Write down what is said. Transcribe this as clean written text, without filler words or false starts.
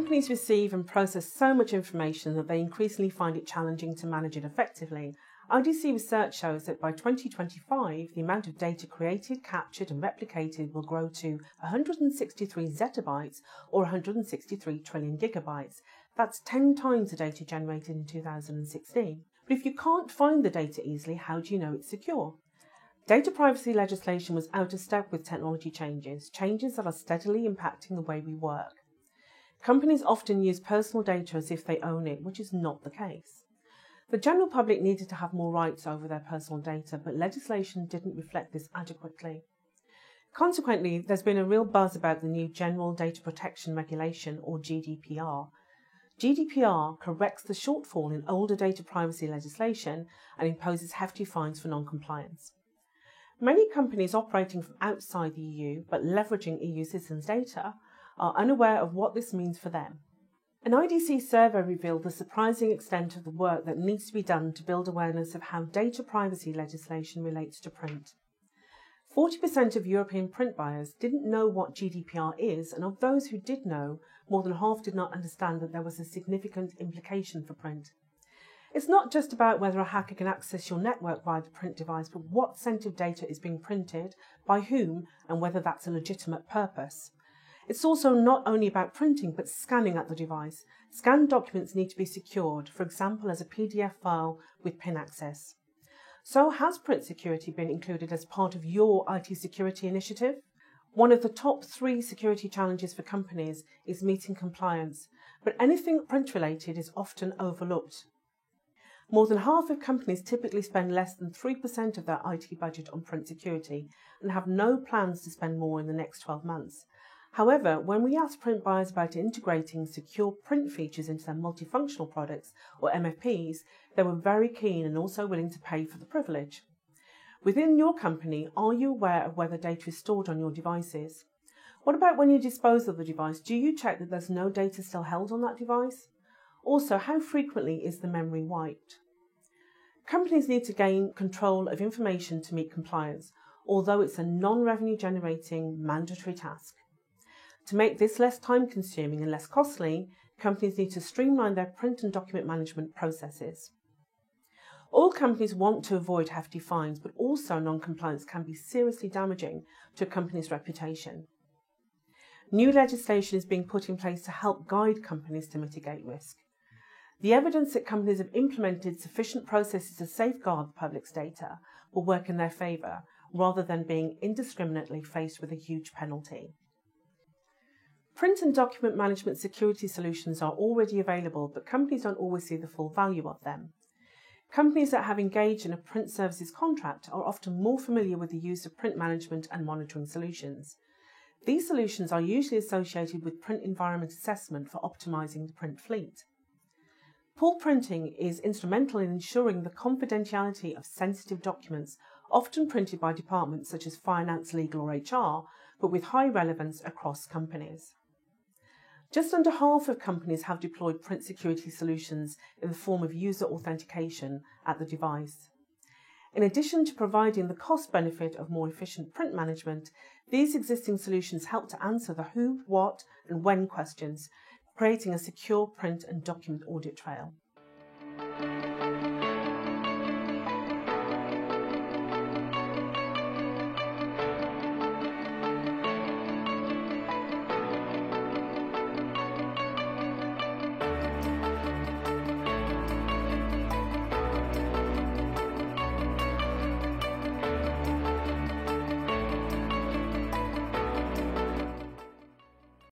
Companies receive and process so much information that they increasingly find it challenging to manage it effectively. IDC research shows that by 2025, the amount of data created, captured and replicated will grow to 163 zettabytes or 163 trillion gigabytes. That's 10 times the data generated in 2016. But if you can't find the data easily, how do you know it's secure? Data privacy legislation was out of step with technology changes that are steadily impacting the way we work. Companies often use personal data as if they own it, which is not the case. The general public needed to have more rights over their personal data, but legislation didn't reflect this adequately. Consequently, there's been a real buzz about the new General Data Protection Regulation, or GDPR. GDPR corrects the shortfall in older data privacy legislation and imposes hefty fines for non-compliance. Many companies operating from outside the EU, but leveraging EU citizens' data, are unaware of what this means for them. An IDC survey revealed the surprising extent of the work that needs to be done to build awareness of how data privacy legislation relates to print. 40% of European print buyers didn't know what GDPR is, and of those who did know, more than half did not understand that there was a significant implication for print. It's not just about whether a hacker can access your network via the print device, but what sensitive data is being printed, by whom, and whether that's a legitimate purpose. It's also not only about printing, but scanning at the device. Scanned documents need to be secured, for example, as a PDF file with PIN access. So has print security been included as part of your IT security initiative? One of the top 3 security challenges for companies is meeting compliance, but anything print-related is often overlooked. More than half of companies typically spend less than 3% of their IT budget on print security and have no plans to spend more in the next 12 months. However, when we asked print buyers about integrating secure print features into their multifunctional products, or MFPs, they were very keen and also willing to pay for the privilege. Within your company, are you aware of whether data is stored on your devices? What about when you dispose of the device? Do you check that there's no data still held on that device? Also, how frequently is the memory wiped? Companies need to gain control of information to meet compliance, although it's a non-revenue generating mandatory task. To make this less time-consuming and less costly, companies need to streamline their print and document management processes. All companies want to avoid hefty fines, but also non-compliance can be seriously damaging to a company's reputation. New legislation is being put in place to help guide companies to mitigate risk. The evidence that companies have implemented sufficient processes to safeguard the public's data will work in their favour, rather than being indiscriminately faced with a huge penalty. Print and document management security solutions are already available, but companies don't always see the full value of them. Companies that have engaged in a print services contract are often more familiar with the use of print management and monitoring solutions. These solutions are usually associated with print environment assessment for optimizing the print fleet. Pool printing is instrumental in ensuring the confidentiality of sensitive documents, often printed by departments such as finance, legal or HR, but with high relevance across companies. Just under half of companies have deployed print security solutions in the form of user authentication at the device. In addition to providing the cost benefit of more efficient print management, these existing solutions help to answer the who, what, and when questions, creating a secure print and document audit trail.